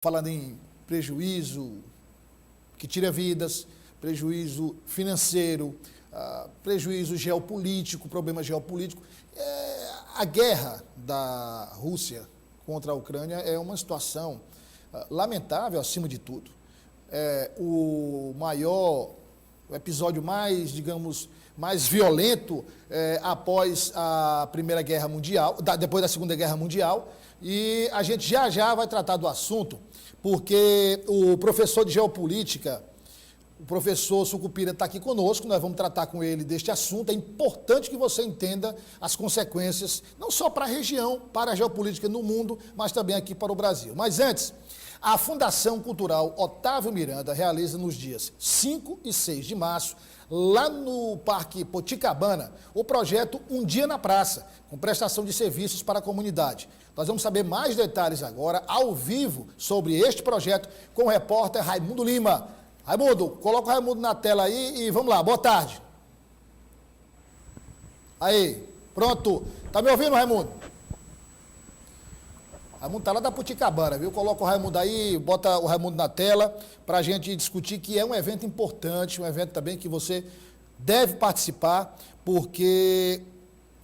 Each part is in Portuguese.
falando em prejuízo que tira vidas, prejuízo financeiro, prejuízo geopolítico, problema geopolítico. A guerra da Rússia contra a Ucrânia é uma situação lamentável acima de tudo. O episódio mais, digamos, mais violento após a Primeira Guerra Mundial, depois da Segunda Guerra Mundial, e a gente já vai tratar do assunto, porque o professor de geopolítica, o professor Sucupira está aqui conosco, nós vamos tratar com ele deste assunto. É importante que você entenda as consequências, não só para a região, para a geopolítica no mundo, mas também aqui para o Brasil. Mas antes, a Fundação Cultural Otávio Miranda realiza nos dias 5 e 6 de março, lá no Parque Poticabana, o projeto Um Dia na Praça, com prestação de serviços para a comunidade. Nós vamos saber mais detalhes agora, ao vivo, sobre este projeto, com o repórter Raimundo Lima. Raimundo, coloca o Raimundo na tela aí e vamos lá, boa tarde. Aí, pronto. Tá me ouvindo, Raimundo? Raimundo tá lá da Poticabana, viu? Coloca o Raimundo aí, bota o Raimundo na tela para a gente discutir, que é um evento importante, um evento também que você deve participar, porque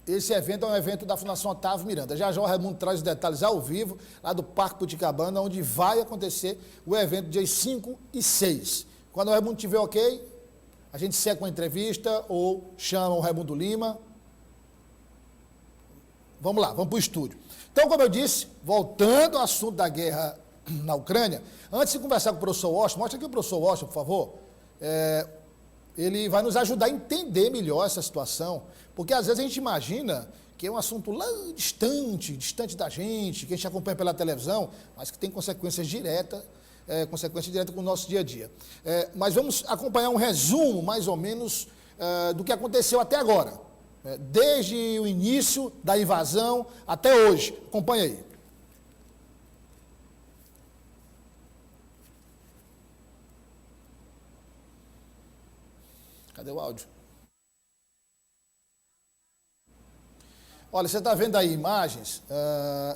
esse evento é um evento da Fundação Otávio Miranda. Já o Raimundo traz os detalhes ao vivo, lá do Parque Poticabana, onde vai acontecer o evento dias 5 e 6. Quando o Raimundo tiver ok, a gente segue com a entrevista ou chama o Raimundo Lima. Vamos lá, vamos para o estúdio. Então, como eu disse, voltando ao assunto da guerra na Ucrânia, antes de conversar com o professor Washington, mostra aqui o professor Washington, por favor. Ele vai nos ajudar a entender melhor essa situação, porque às vezes a gente imagina que é um assunto lá distante da gente, que a gente acompanha pela televisão, mas que tem consequências diretas com o nosso dia a dia. Mas vamos acompanhar um resumo, mais ou menos, do que aconteceu até agora. Desde o início da invasão até hoje. Acompanha aí. Cadê o áudio? Olha, você está vendo aí imagens,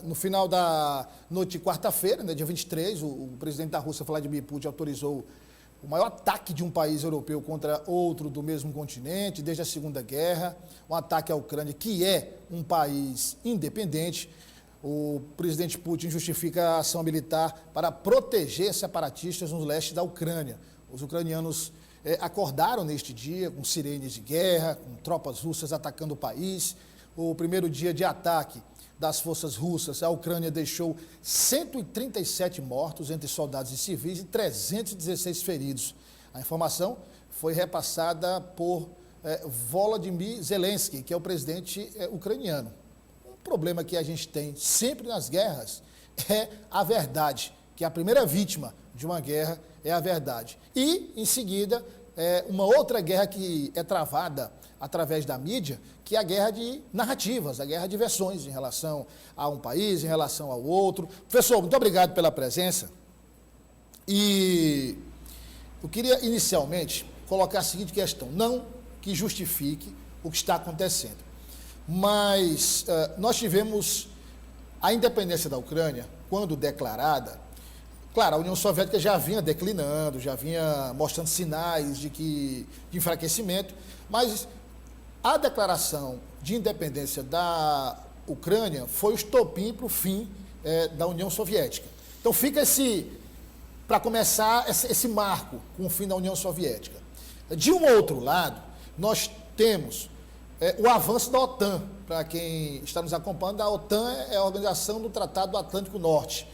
no final da noite de quarta-feira, né, dia 23, o presidente da Rússia, Vladimir Putin, autorizou o maior ataque de um país europeu contra outro do mesmo continente, desde a Segunda Guerra, um ataque à Ucrânia, que é um país independente. O presidente Putin justifica a ação militar para proteger separatistas no leste da Ucrânia. Os ucranianos acordaram neste dia com sirenes de guerra, com tropas russas atacando o país. O primeiro dia de ataque das forças russas, a Ucrânia deixou 137 mortos entre soldados e civis e 316 feridos. A informação foi repassada por Volodymyr Zelensky, que é o presidente ucraniano. Um problema que a gente tem sempre nas guerras é a verdade, que a primeira vítima de uma guerra é a verdade. E, em seguida, uma outra guerra que é travada através da mídia, que é a guerra de narrativas, a guerra de versões em relação a um país, em relação ao outro. Professor, muito obrigado pela presença. E eu queria, inicialmente, colocar a seguinte questão, não que justifique o que está acontecendo, mas nós tivemos a independência da Ucrânia, quando declarada. Claro, a União Soviética já vinha declinando, já vinha mostrando sinais de enfraquecimento, mas a declaração de independência da Ucrânia foi o estopim para o fim da União Soviética. Então fica para começar, esse marco com o fim da União Soviética. De um outro lado, nós temos o avanço da OTAN. Para quem está nos acompanhando, a OTAN é a Organização do Tratado do Atlântico Norte,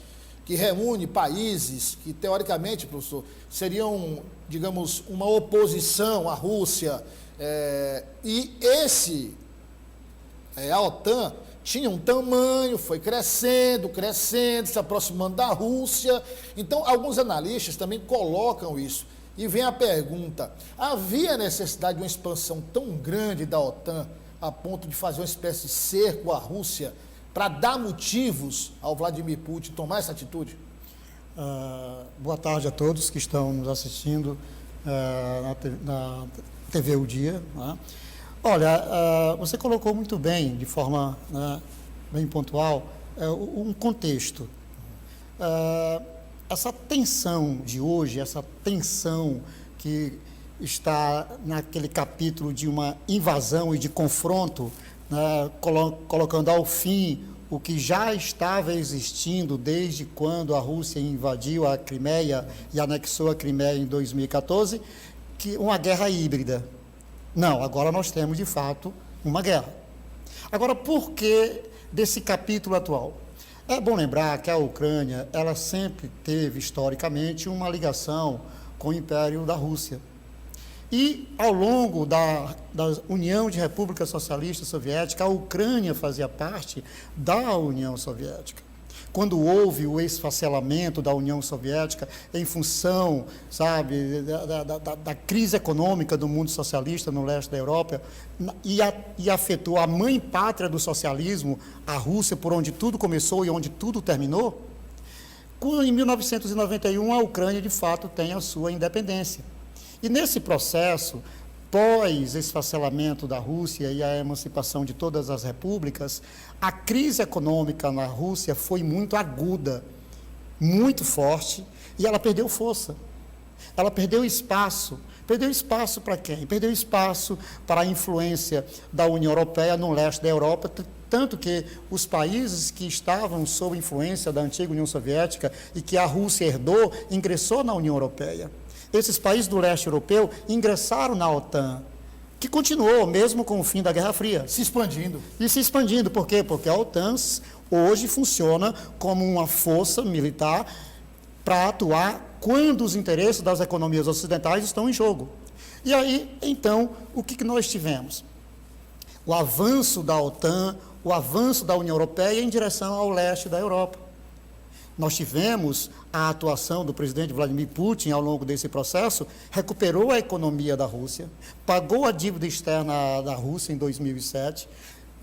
que reúne países que, teoricamente, professor, seriam, digamos, uma oposição à Rússia. A OTAN tinha um tamanho, foi crescendo, se aproximando da Rússia. Então, alguns analistas também colocam isso. E vem a pergunta, havia necessidade de uma expansão tão grande da OTAN a ponto de fazer uma espécie de cerco à Rússia para dar motivos ao Vladimir Putin tomar essa atitude? Boa tarde a todos que estão nos assistindo na TV O Dia. Né? Olha, você colocou muito bem, de forma bem pontual, um contexto. essa tensão de hoje, essa tensão que está naquele capítulo de uma invasão e de confronto, né, colocando ao fim o que já estava existindo desde quando a Rússia invadiu a Crimeia e anexou a Crimeia em 2014, que uma guerra híbrida. Não, agora nós temos de fato uma guerra. Agora, por que desse capítulo atual? É bom lembrar que a Ucrânia, ela sempre teve historicamente uma ligação com o Império da Rússia. E, ao longo da União de Repúblicas Socialistas Soviéticas, a Ucrânia fazia parte da União Soviética. Quando houve o esfacelamento da União Soviética em função, sabe, da crise econômica do mundo socialista no leste da Europa, e afetou a mãe pátria do socialismo, a Rússia, por onde tudo começou e onde tudo terminou, em 1991 a Ucrânia, de fato, tem a sua independência. E nesse processo, pós-esfacelamento da Rússia e a emancipação de todas as repúblicas, a crise econômica na Rússia foi muito aguda, muito forte, e ela perdeu força. Ela perdeu espaço. Perdeu espaço para quem? Perdeu espaço para a influência da União Europeia no leste da Europa, tanto que os países que estavam sob influência da antiga União Soviética e que a Rússia herdou, ingressou na União Europeia. Esses países do leste europeu ingressaram na OTAN, que continuou, mesmo com o fim da Guerra Fria. Se expandindo. E se expandindo. Por quê? Porque a OTAN hoje funciona como uma força militar para atuar quando os interesses das economias ocidentais estão em jogo. E aí, então, o que nós tivemos? O avanço da OTAN, o avanço da União Europeia em direção ao leste da Europa. Nós tivemos a atuação do presidente Vladimir Putin ao longo desse processo, recuperou a economia da Rússia, pagou a dívida externa da Rússia em 2007,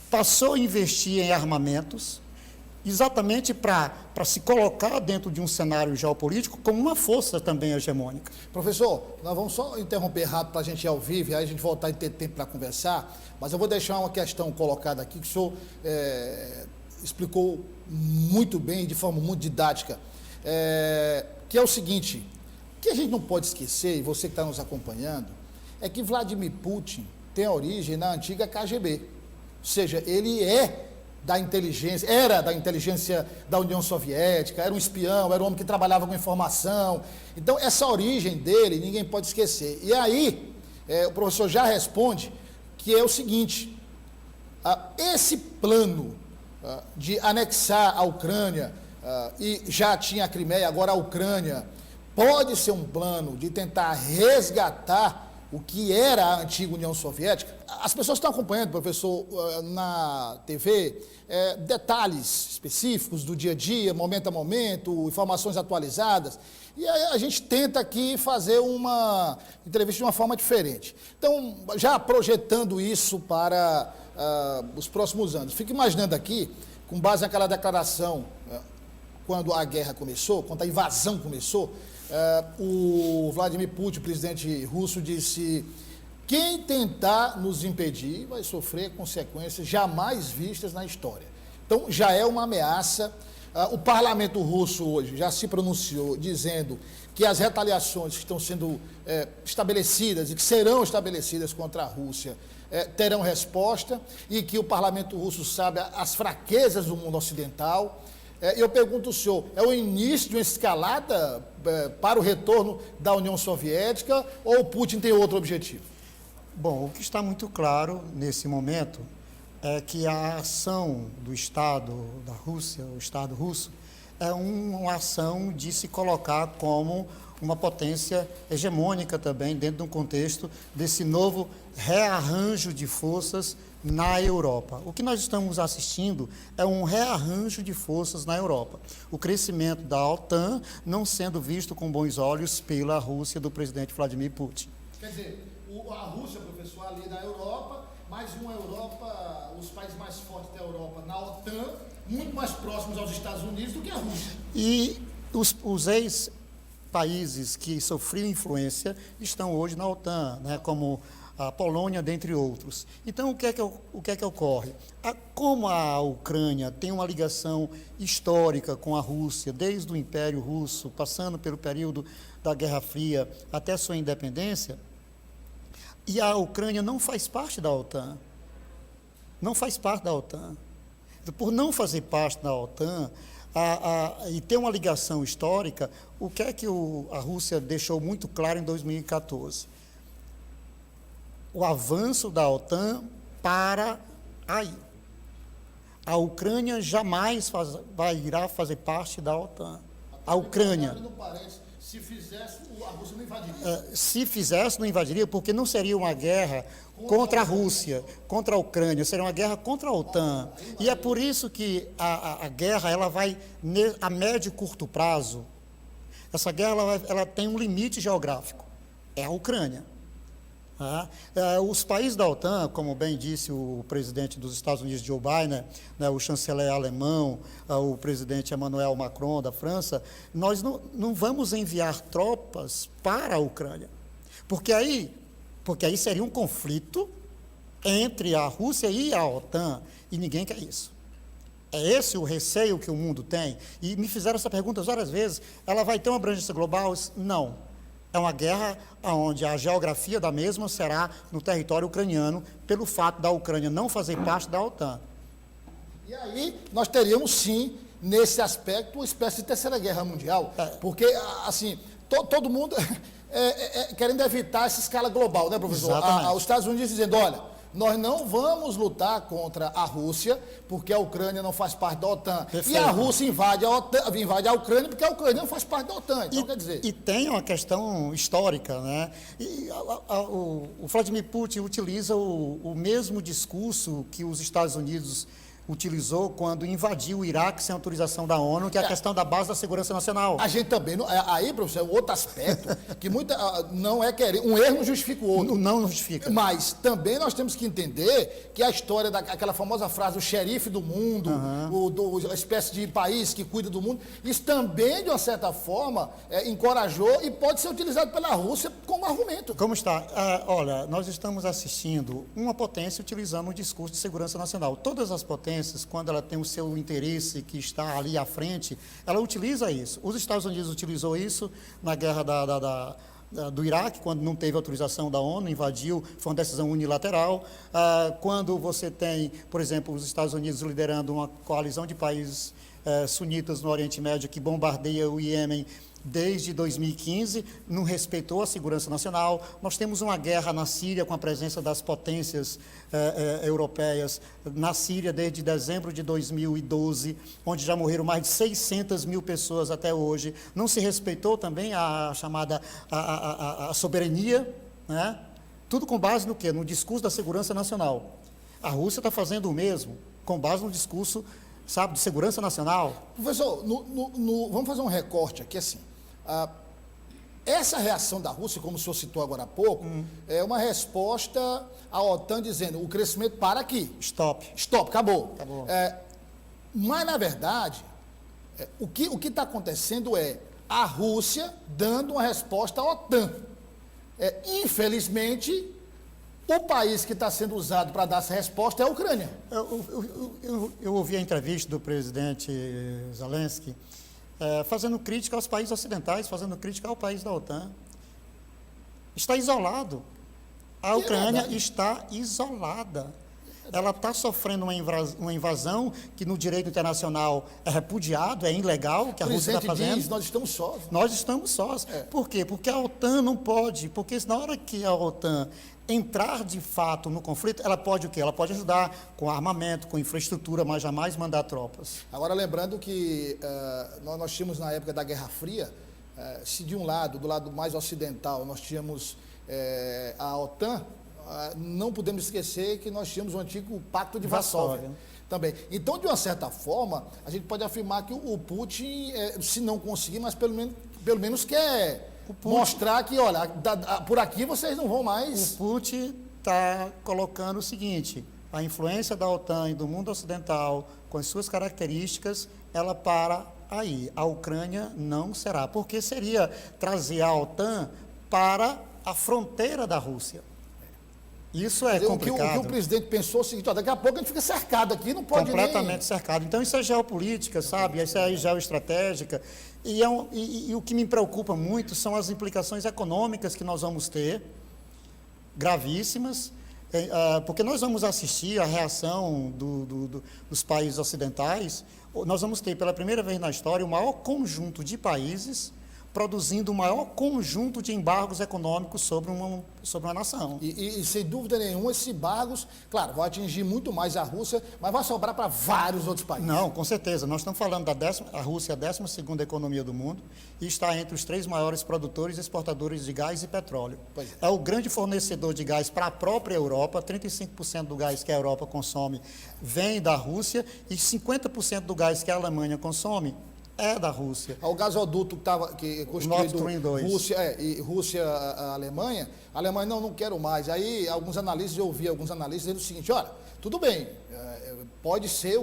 passou a investir em armamentos, exatamente para se colocar dentro de um cenário geopolítico como uma força também hegemônica. Professor, nós vamos só interromper rápido para a gente ir ao vivo, e aí a gente voltar e ter tempo para conversar, mas eu vou deixar uma questão colocada aqui que o senhor explicou muito bem, de forma muito didática, que é o seguinte: o que a gente não pode esquecer, e você que está nos acompanhando, é que Vladimir Putin tem origem na antiga KGB, ou seja, ele era da inteligência da União Soviética, era um espião, era um homem que trabalhava com informação. Então, essa origem dele, ninguém pode esquecer. E aí, o professor já responde que é o seguinte: esse plano de anexar a Ucrânia, e já tinha a Crimeia, agora a Ucrânia, pode ser um plano de tentar resgatar o que era a antiga União Soviética? As pessoas estão acompanhando, professor, na TV, detalhes específicos do dia a dia, momento a momento, informações atualizadas, e a gente tenta aqui fazer uma entrevista de uma forma diferente. Então, já projetando isso para os próximos anos, fico imaginando aqui, com base naquela declaração, quando a guerra começou, quando a invasão começou, o Vladimir Putin, o presidente russo, disse: quem tentar nos impedir vai sofrer consequências jamais vistas na história. Então, já é uma ameaça. O parlamento russo hoje já se pronunciou dizendo que as retaliações que estão sendo estabelecidas e que serão estabelecidas contra a Rússia terão resposta, e que o parlamento russo sabe as fraquezas do mundo ocidental. Eu pergunto ao senhor, é o início de uma escalada para o retorno da União Soviética, ou o Putin tem outro objetivo? Bom, o que está muito claro nesse momento é que a ação do Estado da Rússia, o Estado russo, é uma ação de se colocar como uma potência hegemônica também, dentro de um contexto desse novo rearranjo de forças na Europa. O que nós estamos assistindo é um rearranjo de forças na Europa. O crescimento da OTAN não sendo visto com bons olhos pela Rússia do presidente Vladimir Putin. Quer dizer, a Rússia, professor, ali da Europa, mais uma Europa, os países mais fortes da Europa na OTAN, muito mais próximos aos Estados Unidos do que a Rússia. E os ex-países que sofriam influência estão hoje na OTAN, né, como a Polônia, dentre outros. Então, o que é que ocorre? Como a Ucrânia tem uma ligação histórica com a Rússia, desde o Império Russo, passando pelo período da Guerra Fria até sua independência, e a Ucrânia não faz parte da OTAN. Não faz parte da OTAN. Por não fazer parte da OTAN, e ter uma ligação histórica, o que é que a Rússia deixou muito claro em 2014? O avanço da OTAN para aí. A Ucrânia jamais irá fazer parte da OTAN. A Ucrânia. Se fizesse, a Rússia não invadiria. Se fizesse, não invadiria, porque não seria uma guerra contra a Rússia, contra a Ucrânia, seria uma guerra contra a OTAN. E é por isso que a guerra ela vai a médio e curto prazo. Essa guerra ela tem um limite geográfico. É a Ucrânia. Os países da OTAN, como bem disse o presidente dos Estados Unidos, Joe Biden, né, o chanceler alemão, o presidente Emmanuel Macron, da França, nós não vamos enviar tropas para a Ucrânia, porque aí seria um conflito entre a Rússia e a OTAN, e ninguém quer isso. É esse o receio que o mundo tem, e me fizeram essa pergunta várias vezes, ela vai ter uma abrangência global? Não. É uma guerra onde a geografia da mesma será no território ucraniano, pelo fato da Ucrânia não fazer parte da OTAN. E aí nós teríamos, sim, nesse aspecto, uma espécie de terceira guerra mundial, porque, assim, todo mundo querendo evitar essa escala global, né, professor? Os Estados Unidos dizendo, olha, nós não vamos lutar contra a Rússia, porque a Ucrânia não faz parte da OTAN. Perfeito. E a Rússia invade a Ucrânia, porque a Ucrânia não faz parte da OTAN. Então, quer dizer... E tem uma questão histórica, né? O Vladimir Putin utiliza o mesmo discurso que os Estados Unidos utilizou quando invadiu o Iraque sem autorização da ONU, que é a questão da base da segurança nacional. A gente também, aí, professor, é um outro aspecto, que não é querer, um erro não justifica o outro. Não justifica. Mas também nós temos que entender que a história daquela famosa frase, o xerife do mundo, a espécie de país que cuida do mundo, isso também, de uma certa forma, encorajou e pode ser utilizado pela Rússia como argumento. Como está? Olha, nós estamos assistindo uma potência utilizando um discurso de segurança nacional. Todas as potências, quando ela tem o seu interesse que está ali à frente, ela utiliza isso. Os Estados Unidos utilizou isso na guerra do Iraque, quando não teve autorização da ONU, invadiu, foi uma decisão unilateral. Quando você tem, por exemplo, os Estados Unidos liderando uma coalizão de países sunitas no Oriente Médio que bombardeia o Iêmen desde 2015, não respeitou a segurança nacional. Nós temos uma guerra na Síria com a presença das potências europeias na Síria desde dezembro de 2012, onde já morreram mais de 600 mil pessoas até hoje. Não se respeitou também a chamada a soberania, né? Tudo com base no quê? No discurso da segurança nacional. A Rússia está fazendo o mesmo, com base no discurso, sabe, de segurança nacional. Professor, vamos fazer um recorte aqui assim. Essa reação da Rússia, como o senhor citou agora há pouco, é uma resposta à OTAN dizendo o crescimento para aqui. Stop, acabou. Mas, na verdade, o que está acontecendo é a Rússia dando uma resposta à OTAN. Infelizmente, o país que está sendo usado para dar essa resposta é a Ucrânia. Eu ouvi a entrevista do presidente Zelensky fazendo crítica aos países ocidentais, fazendo crítica ao país da OTAN. Está isolado. A Ucrânia está isolada. Ela está sofrendo uma invasão que no direito internacional é repudiado, é ilegal, o que a Rússia está fazendo. Diz, nós estamos sós. Nós estamos sós. Por quê? Porque a OTAN não pode, porque na hora que a OTAN entrar de fato no conflito, ela pode o quê? Ela pode ajudar com armamento, com infraestrutura, mas jamais mandar tropas. Agora, lembrando que nós tínhamos na época da Guerra Fria, se de um lado, do lado mais ocidental, nós tínhamos a OTAN, não podemos esquecer que nós tínhamos o antigo Pacto de Varsóvia também. Então, de uma certa forma, a gente pode afirmar que o Putin, se não conseguir, mas pelo menos quer mostrar que, olha, por aqui vocês não vão mais... O Putin está colocando o seguinte: a influência da OTAN e do mundo ocidental, com as suas características, ela para aí. A Ucrânia não será, porque seria trazer a OTAN para a fronteira da Rússia. Isso é Quer dizer, complicado. o que o presidente pensou é o seguinte: ó, daqui a pouco a gente fica cercado aqui, não pode Completamente cercado. Então, isso é geopolítica, sabe? Isso é geoestratégica. E o que me preocupa muito são as implicações econômicas que nós vamos ter, gravíssimas, porque nós vamos assistir a reação dos países ocidentais. Nós vamos ter, pela primeira vez na história, o maior conjunto de países produzindo o maior conjunto de embargos econômicos sobre uma nação. E sem dúvida nenhuma, esses embargos, claro, vão atingir muito mais a Rússia, mas vai sobrar para vários outros países. Não, com certeza. Nós estamos falando a Rússia é a 12ª economia do mundo e está entre os 3 maiores produtores e exportadores de gás e petróleo. É o grande fornecedor de gás para a própria Europa. 35% do gás que a Europa consome vem da Rússia e 50% do gás que a Alemanha consome é da Rússia. O gasoduto que construído Rússia a Alemanha, a Alemanha não quero mais. Aí eu ouvi alguns analistas dizendo o seguinte: olha, tudo bem, pode ser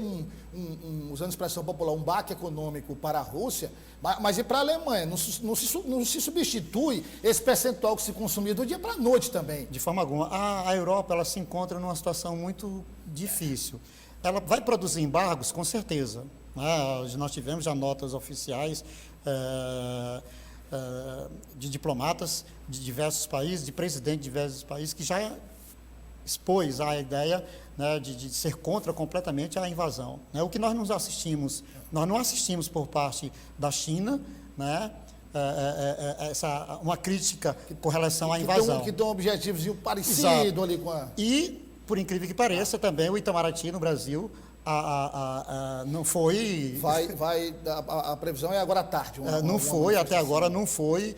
usando a expressão popular, um baque econômico para a Rússia, mas e para a Alemanha? Não se substitui esse percentual que se consumia do dia para a noite também. De forma alguma. A Europa ela se encontra numa situação muito difícil. Ela vai produzir embargos, com certeza. Nós tivemos já notas oficiais de diplomatas de diversos países, de presidentes de diversos países, que já expôs a ideia, né, de ser contra completamente a invasão. O que nós não assistimos por parte da China, né, uma crítica com relação à invasão. Que tem um objetivo parecido. Exato. Ali com a... E, por incrível que pareça, também o Itamaraty no Brasil não foi... A previsão é agora à tarde. Até agora não foi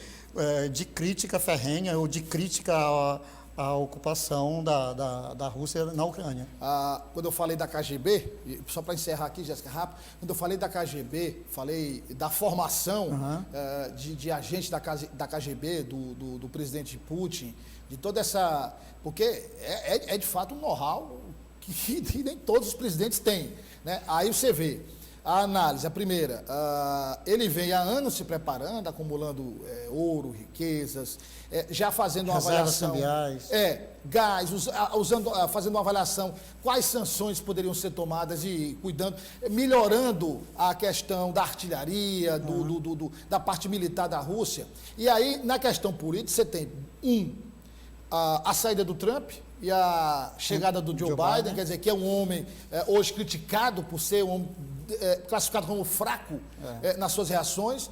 de crítica ferrenha ou de crítica à ocupação da Rússia na Ucrânia. Quando eu falei da KGB, só para encerrar aqui, Jéssica, rápido, quando eu falei da KGB, falei da formação de agentes da KGB, do presidente Putin, de toda essa... Porque é de fato um know-how que nem todos os presidentes têm, né? Aí você vê a análise, a primeira, ele vem há anos se preparando, acumulando ouro, riquezas, já fazendo uma avaliação... cambiais. Gás, fazendo uma avaliação, quais sanções poderiam ser tomadas e cuidando, melhorando a questão da artilharia, da parte militar da Rússia. E aí, na questão política, você tem, a saída do Trump e a chegada do Joe Biden, quer dizer, que é um homem hoje criticado por ser um homem classificado como fraco nas suas reações.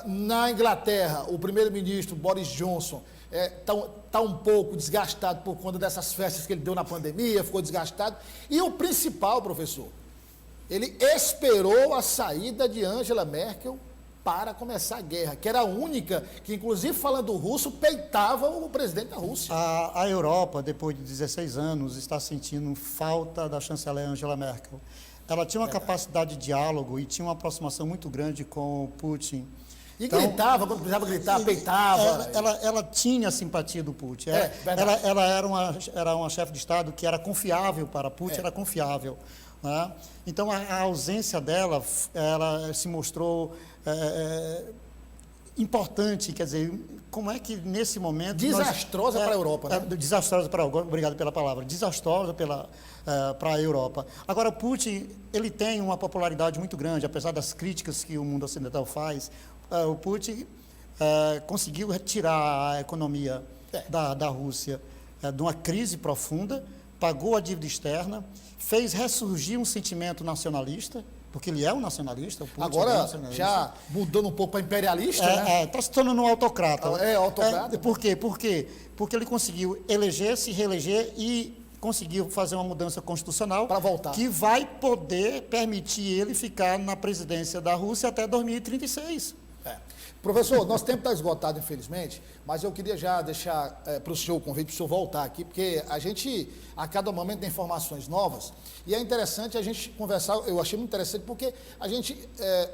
Na Inglaterra, o primeiro-ministro Boris Johnson está um pouco desgastado por conta dessas festas que ele deu na pandemia, ficou desgastado. E o principal, professor, ele esperou a saída de Angela Merkel para começar a guerra, que era a única que, inclusive falando russo, peitava o presidente da Rússia. A Europa, depois de 16 anos, está sentindo falta da chanceler Angela Merkel. Ela tinha uma capacidade de diálogo e tinha uma aproximação muito grande com o Putin. E então, gritava, quando precisava gritar, peitava. Ela tinha a simpatia do Putin. Ela era uma chefe de Estado que era confiável para Putin, era confiável. Né? Então, a ausência dela, ela se mostrou importante, quer dizer, como é que nesse momento... Desastrosa para a Europa, né? Desastrosa para a Europa, obrigado pela palavra. Desastrosa para a Europa. Agora, Putin, ele tem uma popularidade muito grande, apesar das críticas que o mundo ocidental faz. O Putin conseguiu retirar a economia da Rússia de uma crise profunda, pagou a dívida externa, fez ressurgir um sentimento nacionalista, porque ele é um nacionalista. O Putin agora, já mudando um pouco para imperialista, né? Está se tornando um autocrata. Autocrata. Por quê? Porque ele conseguiu eleger, se reeleger e conseguiu fazer uma mudança constitucional para voltar, que vai poder permitir ele ficar na presidência da Rússia até 2036. Professor, nosso tempo está esgotado, infelizmente, mas eu queria já deixar para o senhor o convite para o senhor voltar aqui, porque a gente, a cada momento, tem informações novas, e é interessante a gente conversar, eu achei muito interessante, porque a gente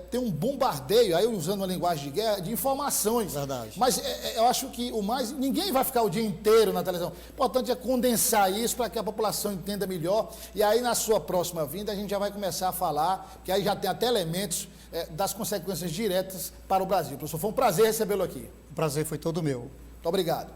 tem um bombardeio, aí usando uma linguagem de guerra, de informações. Verdade. Mas eu acho que ninguém vai ficar o dia inteiro na televisão. O importante é condensar isso para que a população entenda melhor, e aí na sua próxima vinda a gente já vai começar a falar, que aí já tem até elementos das consequências diretas para o Brasil. Professor, foi um prazer recebê-lo aqui. O prazer foi todo meu. Muito obrigado.